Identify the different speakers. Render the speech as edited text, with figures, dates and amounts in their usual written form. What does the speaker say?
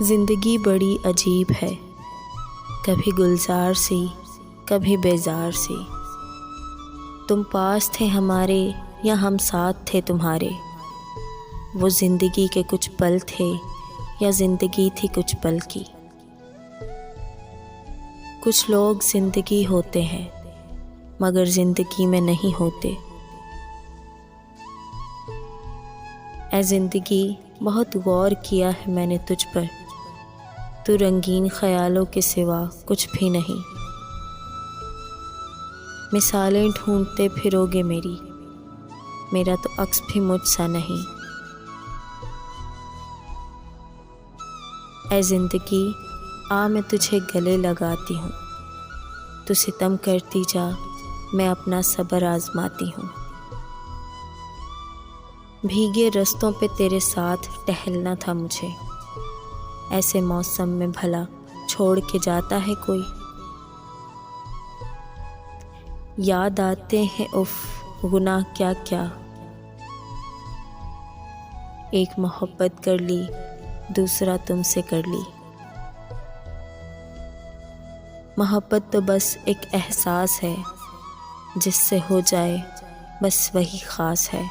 Speaker 1: ज़िंदगी बड़ी अजीब है, कभी गुलजार सी कभी बेजार सी। तुम पास थे हमारे या हम साथ थे तुम्हारे। वो ज़िंदगी के कुछ पल थे या ज़िंदगी थी कुछ पल की। कुछ लोग ज़िंदगी होते हैं मगर ज़िंदगी में नहीं होते। ऐ ज़िंदगी बहुत गौर किया है मैंने तुझ पर, तू रंगीन ख्यालों के सिवा कुछ भी नहीं। मिसालें ढूंढते फिरोगे मेरा तो अक्स भी मुझसा नहीं। ऐ ज़िंदगी आ मैं तुझे गले लगाती हूँ, तू सितम करती जा मैं अपना सब्र आजमाती हूँ। भीगे रस्तों पे तेरे साथ टहलना था मुझे, ऐसे मौसम में भला छोड़ के जाता है कोई। याद आते हैं उफ गुनाह क्या क्या, एक मोहब्बत कर ली दूसरा तुमसे कर ली। मोहब्बत तो बस एक एहसास है, जिससे हो जाए बस वही ख़ास है।